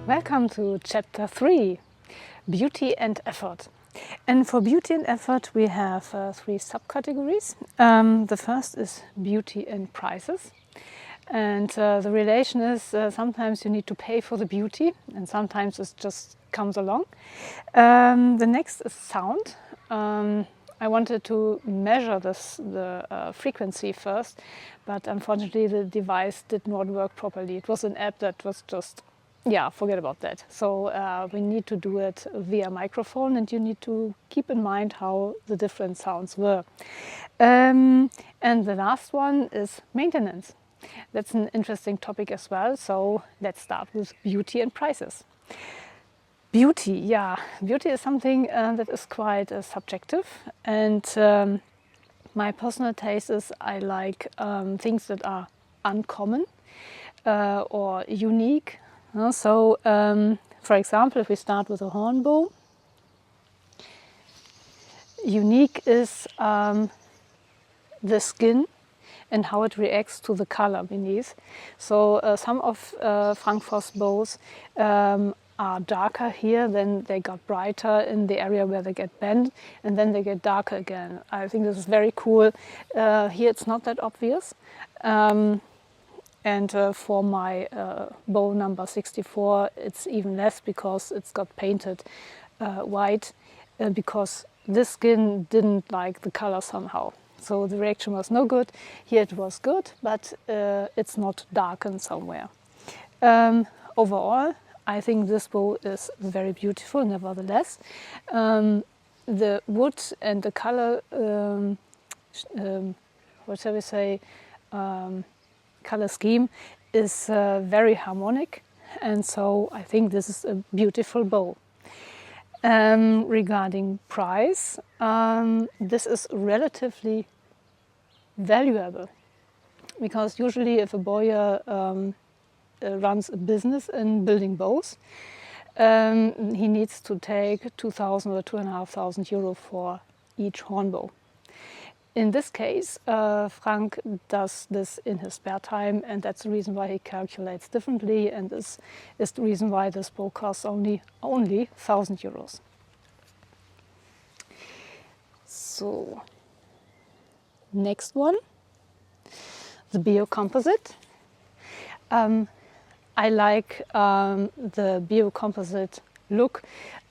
Welcome to Chapter 3, Beauty and Effort. And for beauty and effort we have three subcategories. The first is beauty and prices. And the relation is sometimes you need to pay for the beauty and sometimes it just comes along. The next is sound. I wanted to measure the frequency first, but unfortunately the device did not work properly. It was an app that was just, yeah, forget about that. So we need to do it via microphone and you need to keep in mind how the different sounds were. And the last one is maintenance. That's an interesting topic as well. So let's start with beauty and prices. Beauty, yeah, beauty is something that is quite subjective, and my personal taste is I like things that are uncommon or unique. So, for example, if we start with a hornbow, unique is the skin and how it reacts to the color beneath. So some of Frank Voss bows are darker here, then they got brighter in the area where they get bent, and then they get darker again. I think this is very cool. Here it's not that obvious. And for my bow number 64, it's even less because it's got painted white because this skin didn't like the color somehow. So the reaction was no good. Here it was good, but it's not darkened somewhere. Overall, I think this bow is very beautiful, nevertheless. The wood and the color, what shall we say, color scheme is very harmonic, and so I think this is a beautiful bow. Regarding price, this is relatively valuable because usually if a bowyer runs a business in building bows, he needs to take 2,000 or 2,500 euro for each hornbow. In this case, Frank does this in his spare time, and that's the reason why he calculates differently, and this is the reason why this bow costs only 1,000 euros. So, next one, the Biocomposite. I like the Biocomposite look,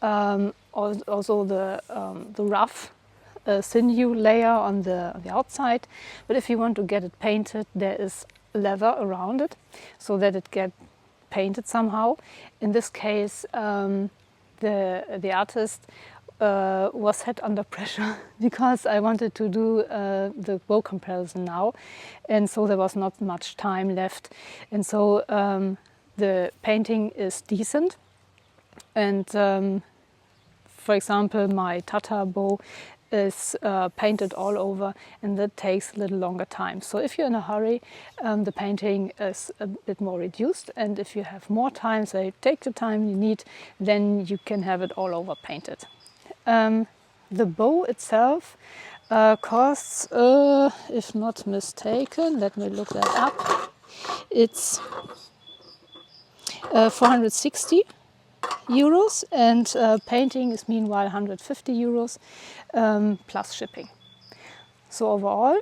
also the rough sinew layer on the outside. But if you want to get it painted, there is leather around it so that it gets painted somehow. In this case, the artist was set under pressure because I wanted to do the bow comparison now, and so there was not much time left, and so the painting is decent. And for example, my Tata bow is painted all over, and that takes a little longer time. So if you're in a hurry, the painting is a bit more reduced, and if you have more time, so take the time you need, then you can have it all over painted. The bow itself costs, if not mistaken, let me look that up, it's 460 euros, and painting is meanwhile 150 euros plus shipping. So overall,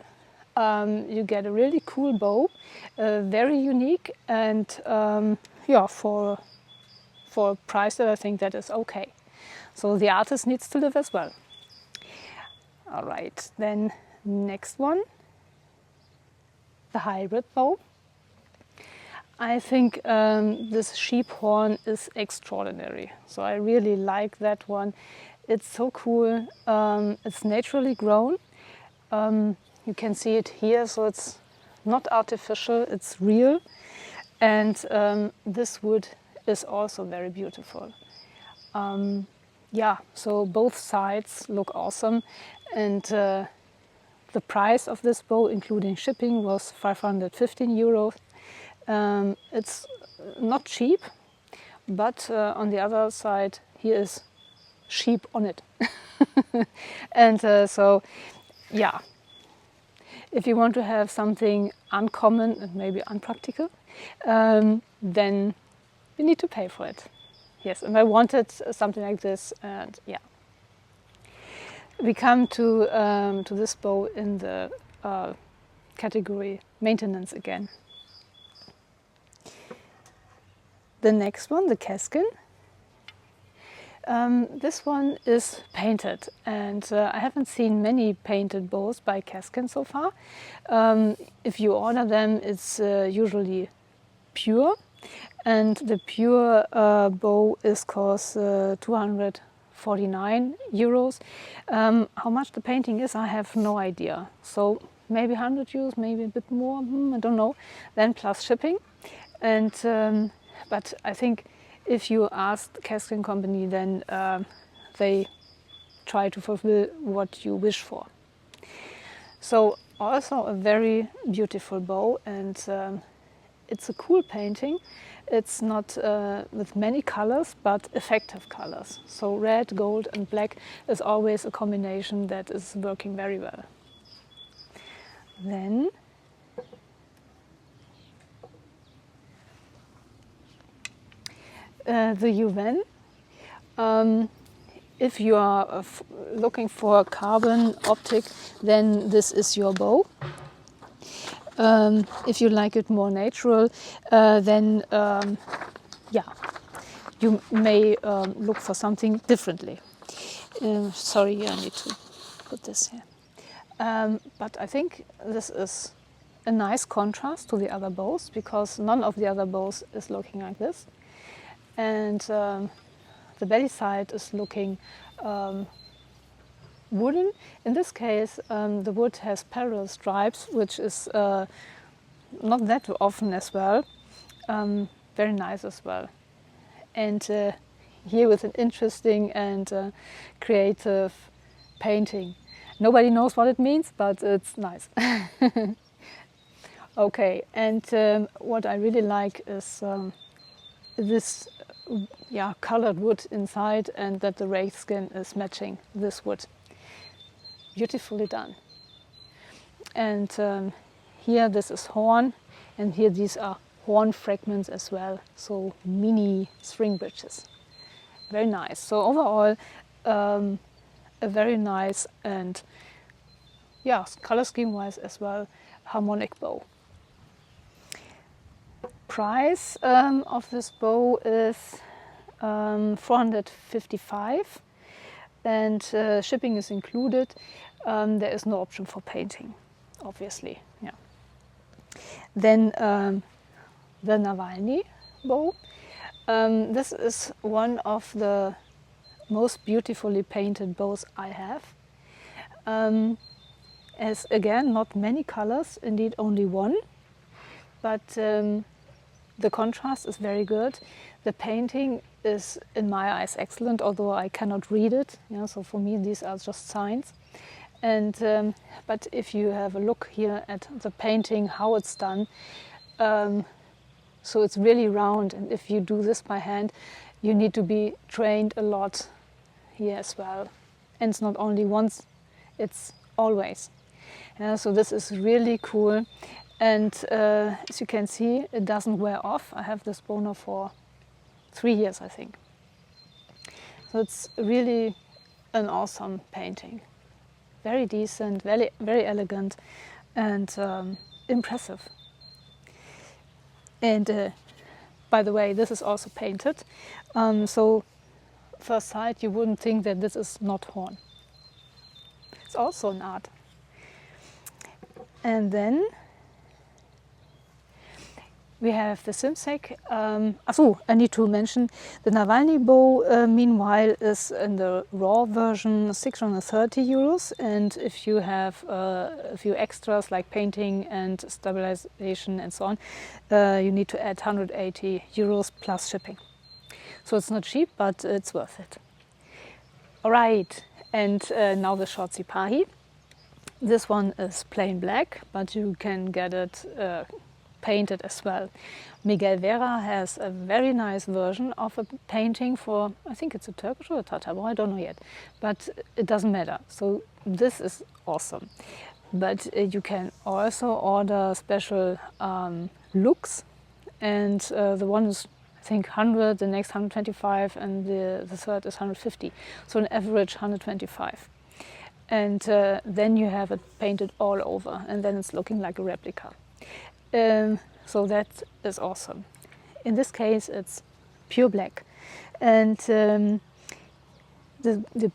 you get a really cool bow, very unique, and yeah, for a price that I think that is okay. So the artist needs to live as well. All right, then next one, the hybrid bow. I think this sheep horn is extraordinary. So I really like that one. It's so cool. It's naturally grown. You can see it here, so it's not artificial, it's real. And this wood is also very beautiful. Yeah, so both sides look awesome. And the price of this bow, including shipping, was 515 euros. It's not cheap, but on the other side, here is sheep on it. And so, yeah, if you want to have something uncommon and maybe unpractical, then you need to pay for it. Yes, and I wanted something like this, and yeah. We come to this bow in the category maintenance again. The next one, the Keskin. This one is painted, and I haven't seen many painted bows by Keskin so far. If you order them, it's usually pure, and the pure bow is cost 249 euros. How much the painting is, I have no idea. So maybe 100 euros, maybe a bit more, I don't know. Then plus shipping, and but I think if you ask the Keskin company, then they try to fulfill what you wish for. So also a very beautiful bow, and it's a cool painting. It's not with many colors, but effective colors. So red, gold and black is always a combination that is working very well. Then the Yuwen. If you are looking for a carbon optic, then this is your bow. If you like it more natural, then yeah, you may look for something differently. Sorry, I need to put this here. But I think this is a nice contrast to the other bows, because none of the other bows is looking like this. And the belly side is looking wooden. In this case, the wood has parallel stripes, which is not that often as well. Very nice as well. And here with an interesting and creative painting. Nobody knows what it means, but it's nice. Okay, and what I really like is this colored wood inside, and that the wraith skin is matching this wood. Beautifully done. And here this is horn, and here these are horn fragments as well, so mini string bridges. Very nice. So overall, a very nice and color scheme wise as well, harmonic bow. Price of this bow is 455, and shipping is included. There is no option for painting, obviously. Yeah. Then the Nawalny bow. This is one of the most beautifully painted bows I have. As again, not many colors, indeed only one, but the contrast is very good. The painting is, in my eyes, excellent, although I cannot read it. Yeah, so for me, these are just signs. And but if you have a look here at the painting, how it's done, so it's really round. And if you do this by hand, you need to be trained a lot here as well. And it's not only once; it's always. Yeah, so this is really cool. And as you can see, it doesn't wear off. I have this bow now for 3 years, I think. So it's really an awesome painting. Very decent, very, very elegant, and impressive. And by the way, this is also painted. So first sight, you wouldn't think that this is not horn. It's also an art. And then we have the Simsek. I need to mention the Nawalny bow, meanwhile, is in the raw version 630 euros. And if you have a few extras like painting and stabilization and so on, you need to add 180 euros plus shipping. So it's not cheap, but it's worth it. All right, and now the short Sipahi. This one is plain black, but you can get it painted as well. Miguel Vera has a very nice version of a painting for, I think it's a Turkish or a Tatar bow, I don't know yet, but it doesn't matter. So this is awesome. But you can also order special looks, and the one is I think 100, the next 125, and the third is 150. So an average 125. And then you have it painted all over, and then it's looking like a replica. So that is awesome. In this case, it's pure black. And the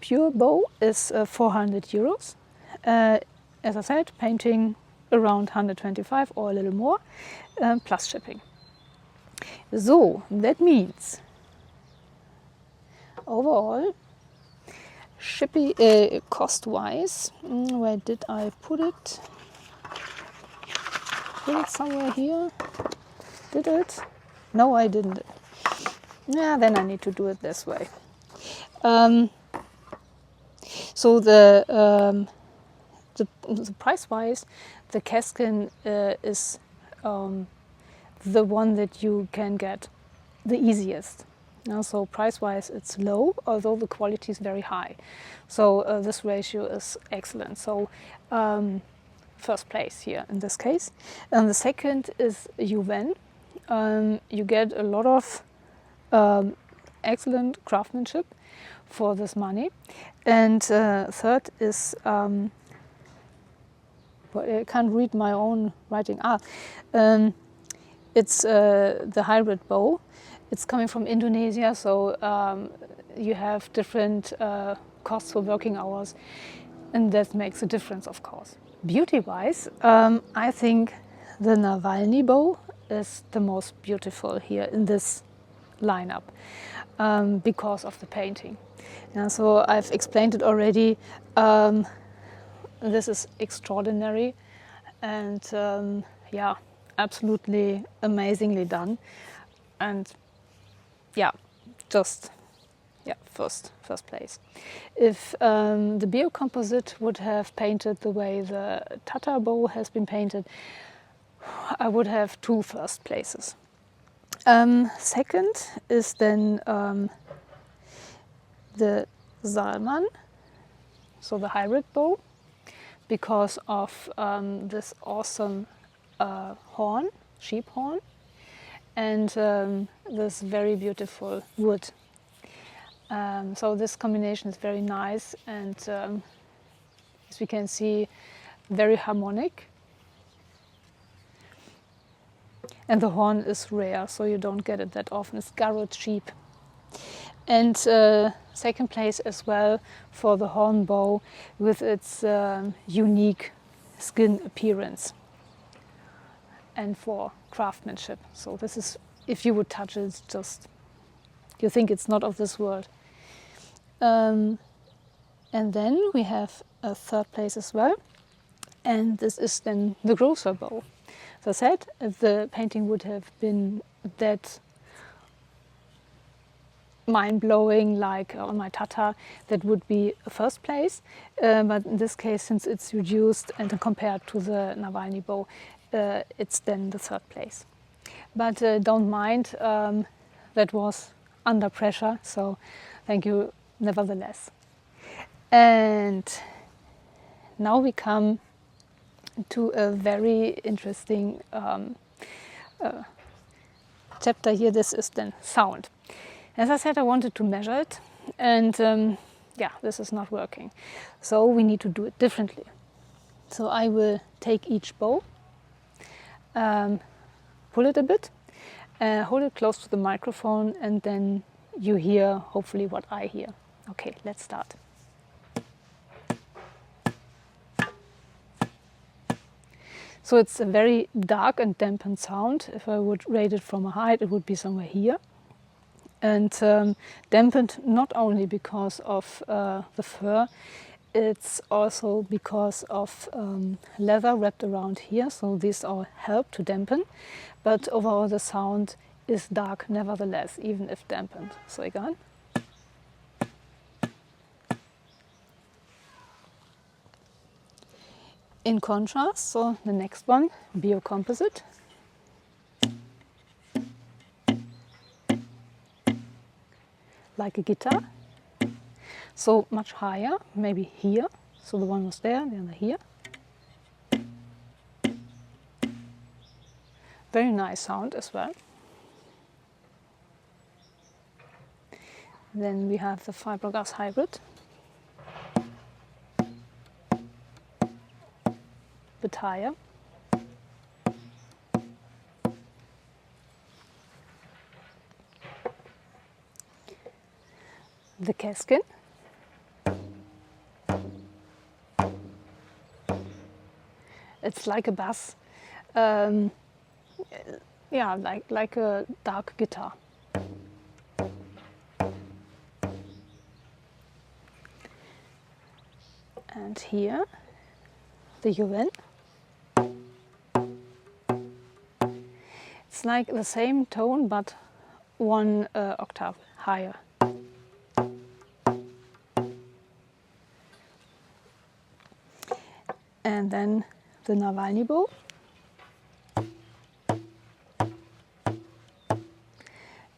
pure bow is 400 euros. As I said, painting around 125 or a little more, plus shipping. So that means overall, shipping cost-wise, where did I put it? Put it somewhere here? Did it? No, I didn't. Yeah, then I need to do it this way. So the price-wise, the Keskin is the one that you can get the easiest. So price-wise, it's low, although the quality is very high. So this ratio is excellent. So first place here in this case. And the second is Yuwen. You get a lot of excellent craftsmanship for this money. And third is, well, I can't read my own writing. It's the hybrid bow. It's coming from Indonesia, so you have different costs for working hours, and that makes a difference, of course. Beauty-wise, I think the Nawalny bow is the most beautiful here in this lineup because of the painting. And so I've explained it already. This is extraordinary, and yeah, absolutely amazingly done. And yeah, just yeah, first place. If the Biocomposite would have painted the way the Tata bow has been painted, I would have 2 first places. Second is then the Salman, so the hybrid bow, because of this awesome horn, sheep horn, and this very beautiful wood. So this combination is very nice, and as we can see, very harmonic. And the horn is rare, so you don't get it that often. It's garrot sheep. And second place as well for the Hornbow with its unique skin appearance and for craftsmanship. So this is, if you would touch it, it's just, you think it's not of this world. And then we have a third place as well, and this is then the Grózer bow. As I said, if the painting would have been that mind-blowing like on my Tata, that would be a first place. But in this case, since it's reduced and compared to the Nawalny bow, it's then the third place. But don't mind, that was under pressure, so thank you nevertheless. And now we come to a very interesting chapter here. This is then sound. As I said, I wanted to measure it, and yeah, this is not working. So we need to do it differently. So I will take each bow, pull it a bit, hold it close to the microphone, and then you hear hopefully what I hear. Okay, let's start. So it's a very dark and dampened sound. If I would rate it from a height, it would be somewhere here. And dampened not only because of the fur, it's also because of leather wrapped around here. So these all help to dampen. But overall the sound is dark nevertheless, even if dampened. So again. In contrast, so the next one, Biocomposite. Like a guitar. So much higher, maybe here. So the one was there, the other here. Very nice sound as well. Then we have the fiberglass hybrid. Bit higher. The Keskin. It's like a bass, yeah, like a dark guitar. And here, the Yuwen. It's like the same tone, but one octave higher. And then the Nawalny bow.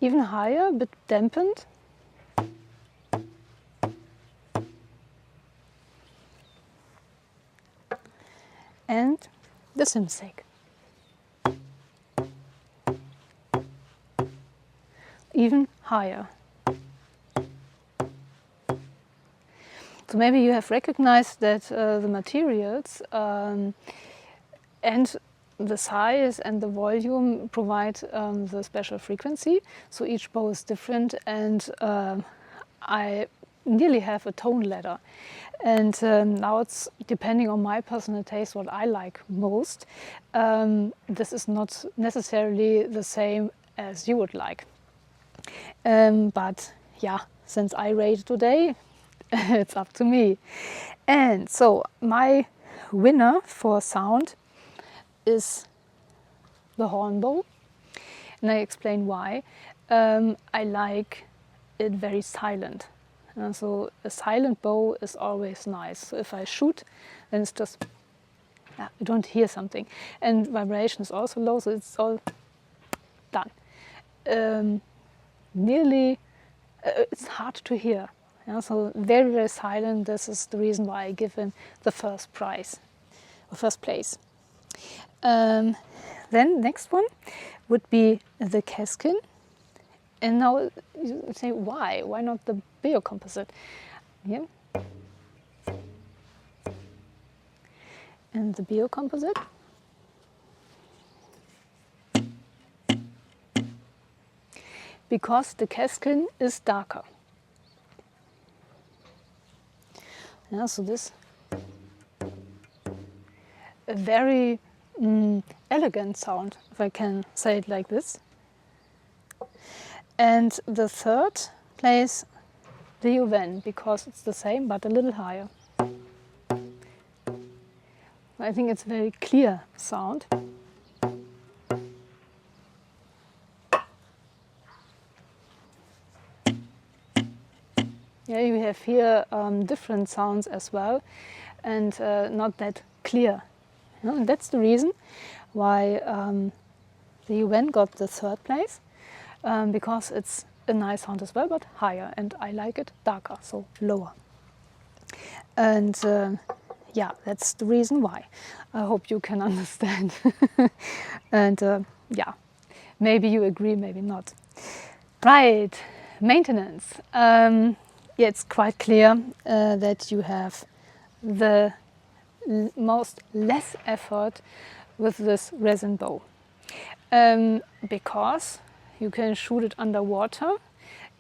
Even higher, a bit dampened. And the Simsek. Even higher. So maybe you have recognized that the materials and the size and the volume provide the special frequency. So each bow is different, and I nearly have a tone ladder. And now it's depending on my personal taste what I like most. This is not necessarily the same as you would like. But yeah, since I rate today, it's up to me. And so my winner for sound is the Hornbow, and I explain why. I like it very silent. So a silent bow is always nice. So if I shoot, then it's just, you don't hear something. And vibration is also low, so it's all done. Nearly, it's hard to hear. So very, very silent. This is the reason why I give him the first prize, or first place. Then next one would be the Keskin. And now you say, why? Why not the Biocomposite? Yeah. And the Biocomposite. Because the Keskin is darker. Yeah, so this a very elegant sound, if I can say it like this. And the third place, the Yuwen, because it's the same but a little higher. I think it's a very clear sound. Yeah, you have here different sounds as well, and not that clear. You know, and that's the reason why the Yuwen got the third place, because it's a nice sound as well, but higher, and I like it darker, so lower. And yeah, that's the reason why. I hope you can understand. And yeah, maybe you agree, maybe not. Right, maintenance. Yeah, it's quite clear that you have the most less effort with this resin bow, because you can shoot it underwater,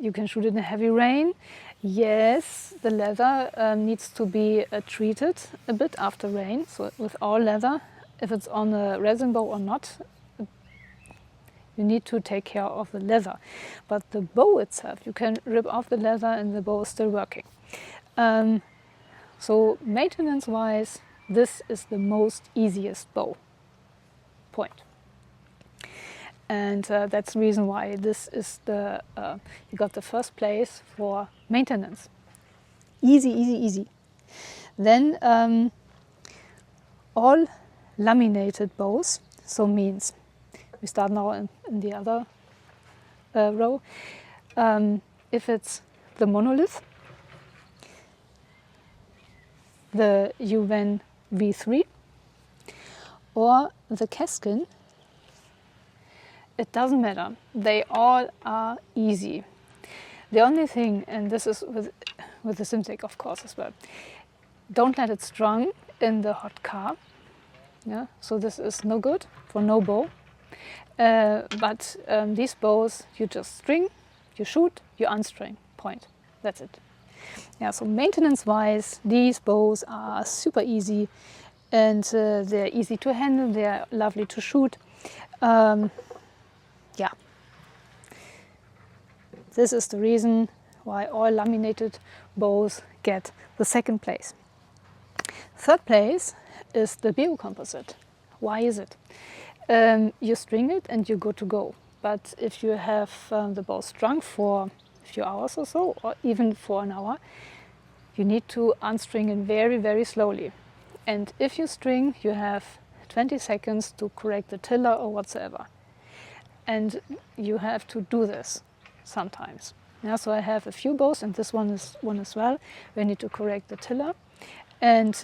you can shoot it in heavy rain. Yes, the leather needs to be treated a bit after rain. So with all leather, if it's on a resin bow or not, you need to take care of the leather. But the bow itself, you can rip off the leather and the bow is still working. So maintenance-wise, this is the most easiest bow point. And that's the reason why this is the, you got the first place for maintenance. Easy, easy, easy. Then all laminated bows, so means, we start now in the other row. If it's the Monolith, the Yuwen V3, or the Keskin, it doesn't matter. They all are easy. The only thing, and this is with the Simsek of course as well, don't let it strung in the hot car. Yeah, so this is no good for no bow. But these bows, you just string, you shoot, you unstring, point. That's it. Yeah, so maintenance-wise, these bows are super easy, and they're easy to handle. They're lovely to shoot. Yeah, this is the reason why all laminated bows get the second place. Third place is the Biocomposite. Why is it? You string it and you're good to go. But if you have the bow strung for a few hours or so, or even for an hour, you need to unstring it very, very slowly. And if you string, you have 20 seconds to correct the tiller or whatsoever. And you have to do this sometimes. Yeah, so I have a few bows, and this one is one as well. We need to correct the tiller. And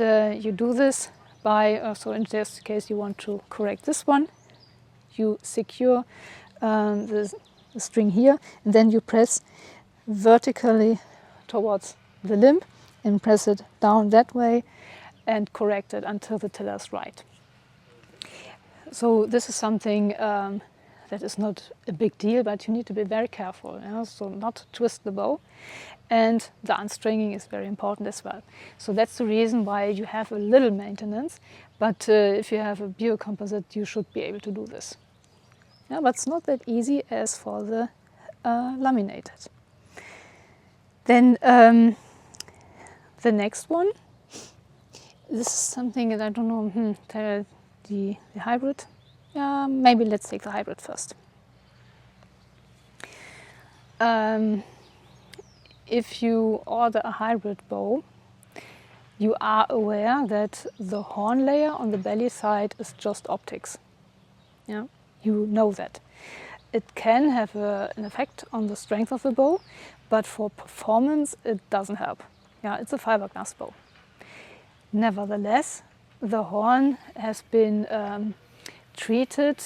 you do this by, so in this case you want to correct this one, you secure the string here, and then you press vertically towards the limb and press it down that way and correct it until the tiller is right. So this is something that is not a big deal, but you need to be very careful, you know? So not twist the bow. And the unstringing is very important as well. So that's the reason why you have a little maintenance, but if you have a biocomposite, you should be able to do this. Yeah, but it's not that easy as for the laminated. Then the next one, this is something that I don't know, the hybrid. Maybe let's take the hybrid first. If you order a hybrid bow, you are aware that the horn layer on the belly side is just optics. Yeah, you know that. It can have an effect on the strength of the bow, but for performance it doesn't help. Yeah, it's a fiberglass bow. Nevertheless, the horn has been treated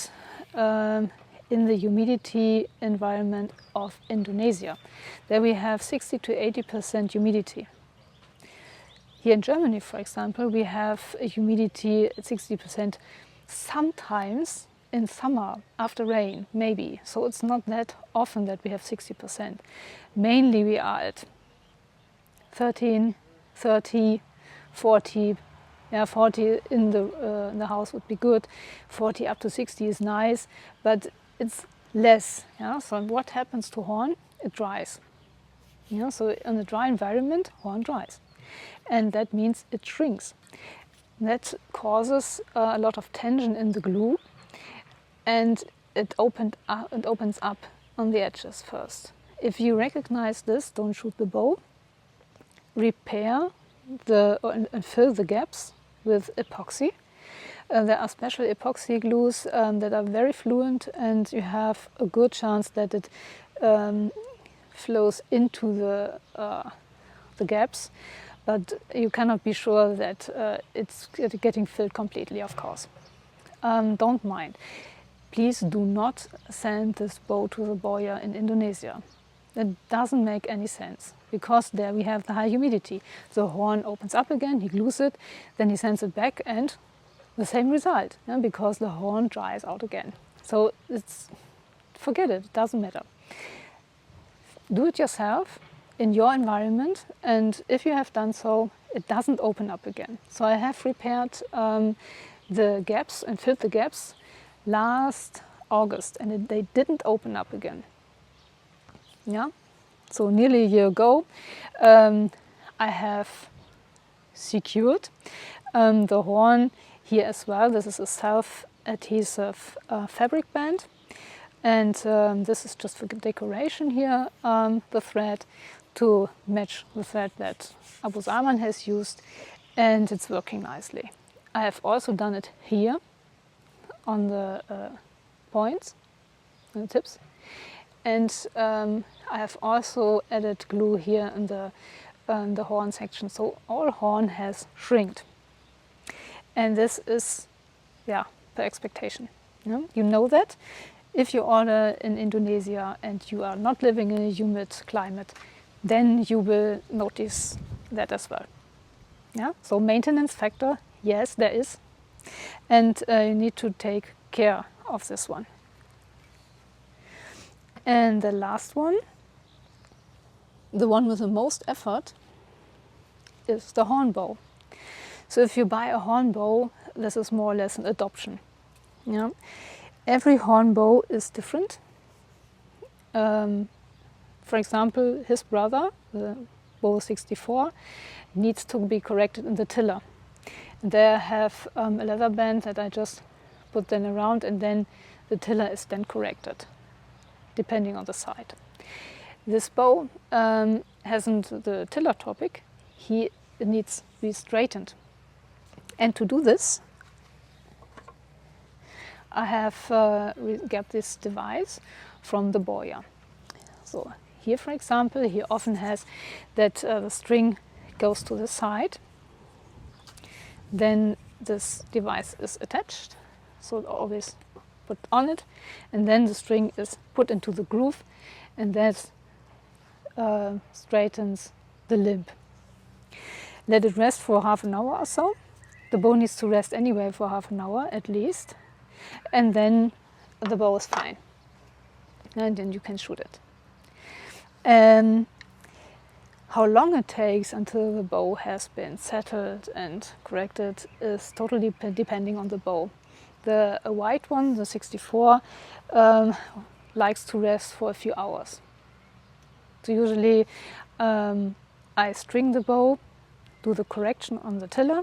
in the humidity environment of Indonesia. There we have 60 to 80% humidity. Here in Germany, for example, we have a humidity at 60%, sometimes in summer, after rain, maybe. So it's not that often that we have 60%. Mainly we are at 13, 30, 40. Yeah, 40 in the house would be good. 40 up to 60 is nice, but it's less. Yeah? So what happens to horn? It dries. Yeah? So in a dry environment, horn dries. And that means it shrinks. That causes a lot of tension in the glue, and it opens up on the edges first. If you recognize this, don't shoot the bow. Repair and fill the gaps with epoxy. There are special epoxy glues that are very fluent, and you have a good chance that it flows into the gaps, but you cannot be sure that it's getting filled completely, of course. Don't mind. Please do not send this bow to the bowyer in Indonesia. It doesn't make any sense, because there we have the high humidity. The horn opens up again, he glues it, then he sends it back, and the same result, yeah, because the horn dries out again. So forget it, it doesn't matter. Do it yourself in your environment, and if you have done so, it doesn't open up again. So I have repaired the gaps and filled the gaps last August, and they didn't open up again. Yeah, so nearly a year ago, I have secured the horn here as well. This is a self-adhesive fabric band, and this is just for decoration here, the thread to match the thread that Abu Salman has used, and it's working nicely. I have also done it here on the points, on the tips, and I have also added glue here in the horn section, so all horn has shrinked. And this is, yeah, per expectation. You know that. If you order in Indonesia and you are not living in a humid climate, then you will notice that as well. Yeah? So maintenance factor, yes, there is. And you need to take care of this one. And the last one, the one with the most effort, is the hornbow. So if you buy a hornbow, this is more or less an adoption. Yeah? Every hornbow is different. For example, his brother, the bow 64, needs to be corrected in the tiller. And there I have a leather band that I just put then around, and then the tiller is then corrected, depending on the side. This bow hasn't the tiller topic. It needs to be straightened. And to do this, I have got this device from the bowyer. So here, for example, he often has that the string goes to the side. Then this device is attached, so always put on it, and then the string is put into the groove, and that straightens the limb. Let it rest for half an hour or so. The bow needs to rest anyway for half an hour at least, and then the bow is fine, and then you can shoot it. How long it takes until the bow has been settled and corrected is totally depending on the bow. The white one, the 64, likes to rest for a few hours. So usually I string the bow, do the correction on the tiller,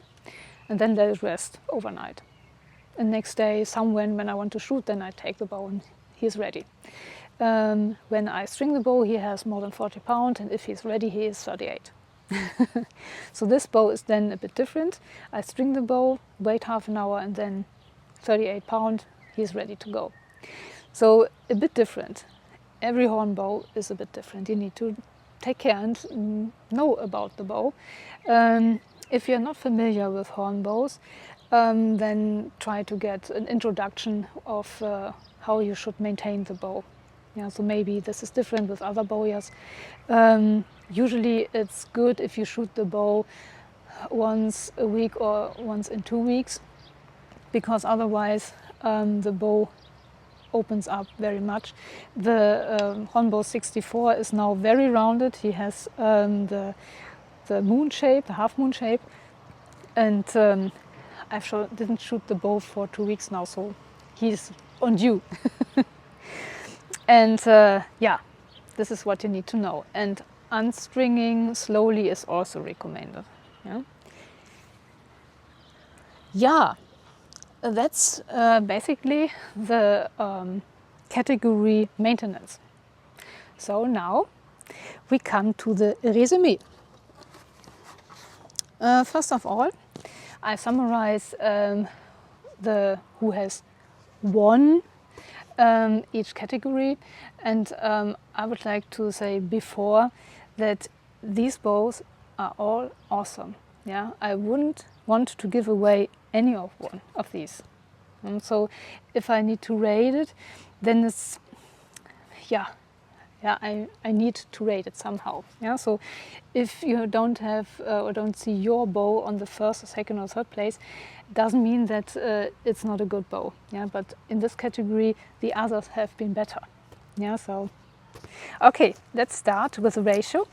and then let it rest overnight. And next day, somewhere when I want to shoot, then I take the bow and he's ready. When I string the bow, he has more than 40 pounds, and if he's ready, he is 38. So this bow is then a bit different. I string the bow, wait half an hour, and then 38 pounds, he's ready to go. So a bit different. Every horn bow is a bit different. You need to take care and know about the bow. If you're not familiar with horn bows, then try to get an introduction of how you should maintain the bow. Yeah, so maybe this is different with other bowyers. Usually it's good if you shoot the bow once a week or once in 2 weeks, because otherwise the bow opens up very much. The Hornbow 64 is now very rounded. He has the moon shape, the half moon shape, and I didn't shoot the bow for 2 weeks now, so he's on due. And yeah, this is what you need to know. And unstringing slowly is also recommended. Yeah, that's basically the category maintenance. So now we come to the resume. First of all, I summarize who has won each category, and I would like to say before that these bows are all awesome. Yeah, I wouldn't want to give away any of one of these. So if I need to rate it, then it's I need to rate it somehow. Yeah, so if you don't have or don't see your bow on the first or second or third place, it doesn't mean that it's not a good bow. Yeah, but in this category, the others have been better. Yeah, so okay, let's start with the ratio.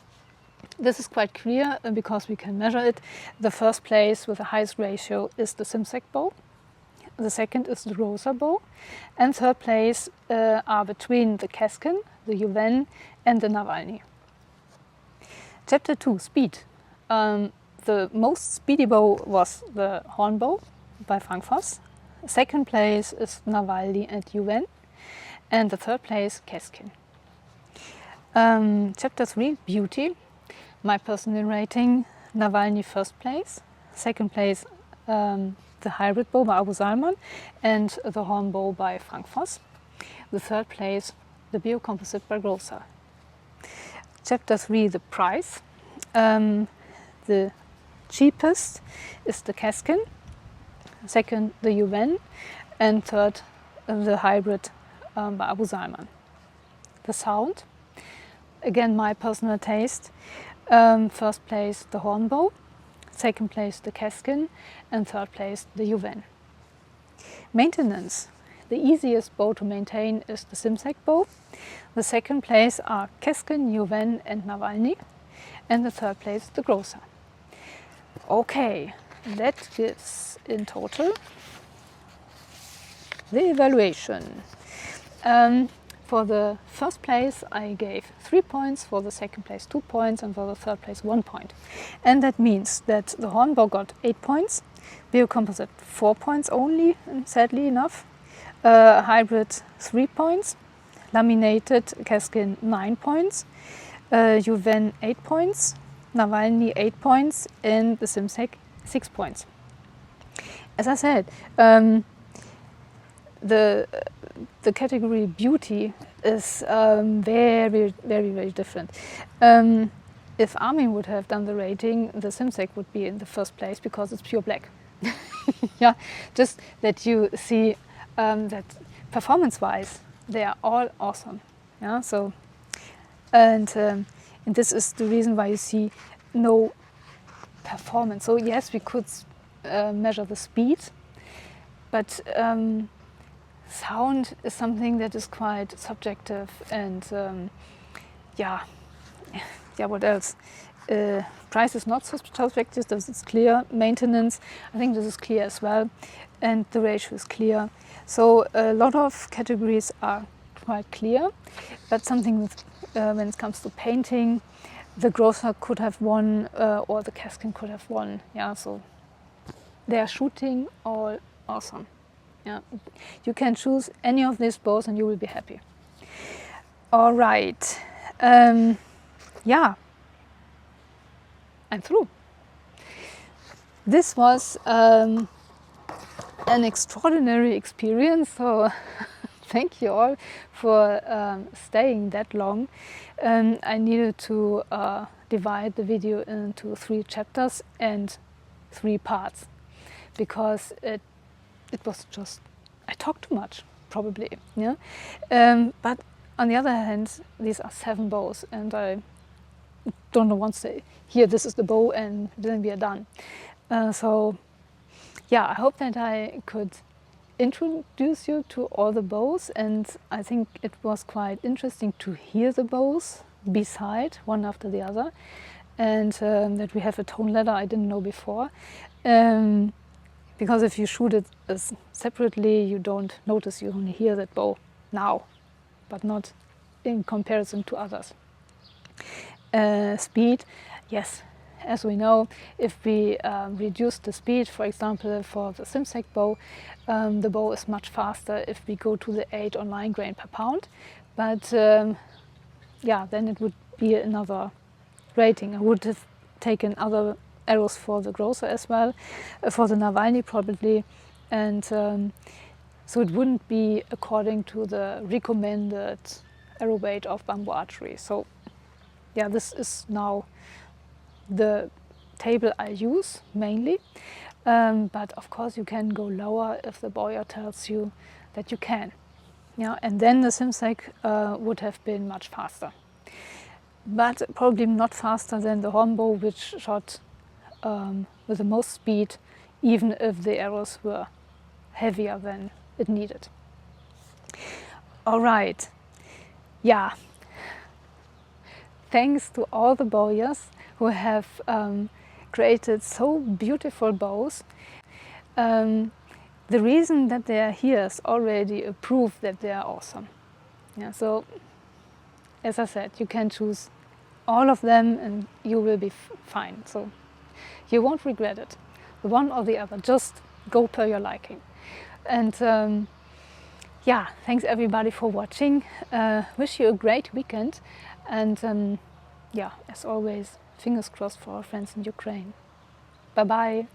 This is quite clear because we can measure it. The first place with the highest ratio is the Simsek bow. The second is the Grózer bow, and third place are between the Keskin, the Yuwen, and the Nawalny. Chapter 2, speed. The most speedy bow was the Hornbow by Voss. Second place is Nawalny and Yuwen, and the third place Keskin. Chapter 3, beauty. My personal rating: Nawalny first place, second place the hybrid bow by Salman, and the Hornbow by Voss. The third place, the Biocomposite by Grózer. Chapter 3, the price. The cheapest is the Keskin, second the Yuwen, and third the hybrid by Abu Salman. The sound, again my personal taste. First place the Hornbow, second place the Keskin, and third place the Yuwen. Maintenance. The easiest bow to maintain is the Simsek bow. The second place are Keskin, Yuwen and Nawalny. And the third place the Grózer. Okay, that gives in total the evaluation. For the first place I gave 3 points, for the second place 2 points, and for the third place 1 point. And that means that the Hornbow got 8 points, Biocomposite 4 points only, sadly enough, Hybrid 3 points, Laminated Keskin 9 points, Yuwen 8 points, Nawalny 8 points, and the Simsek 6 points. As I said, the category beauty is very, very, very different. If Armin would have done the rating, the Simsek would be in the first place because it's pure black. Yeah, just that you see that performance-wise they are all awesome. Yeah, so and this is the reason why you see no performance. So yes, we could measure the speed, but sound is something that is quite subjective, and yeah, what else? Price is not so subjective, this is clear. Maintenance, I think this is clear as well, and the ratio is clear. So a lot of categories are quite clear, but something with, when it comes to painting, the Grózer could have won, or the Keskin could have won. Yeah, so they are shooting all awesome. Yeah, you can choose any of these bows and you will be happy. All right, yeah, I'm through. This was an extraordinary experience, so thank you all for staying that long. I needed to divide the video into 3 chapters and 3 parts because it was just, I talked too much, probably. Yeah, but on the other hand, these are 7 bows, and I don't know once say, here, this is the bow, and then we are done. So yeah, I hope that I could introduce you to all the bows, and I think it was quite interesting to hear the bows beside one after the other, and that we have a tone ladder I didn't know before. Because if you shoot it separately, you don't notice, you only hear that bow now, but not in comparison to others. Speed, yes, as we know, if we reduce the speed, for example, for the Simsek bow, the bow is much faster if we go to the 8 or 9 grain per pound. But yeah, then it would be another rating. I would have taken other arrows for the Grózer as well, for the Nawalny probably, and so it wouldn't be according to the recommended arrow weight of bamboo archery. So yeah, this is now the table I use mainly, but of course you can go lower if the bowyer tells you that you can. Yeah, and then the Simsek would have been much faster, but probably not faster than the Hornbow, which shot with the most speed, even if the arrows were heavier than it needed. All right, yeah. Thanks to all the bowyers who have created so beautiful bows. The reason that they are here is already a proof that they are awesome. Yeah, so as I said, you can choose all of them and you will be fine. So you won't regret it, the one or the other. Just go per your liking. And yeah, thanks everybody for watching. Wish you a great weekend, and yeah, as always, fingers crossed for our friends in Ukraine. Bye bye.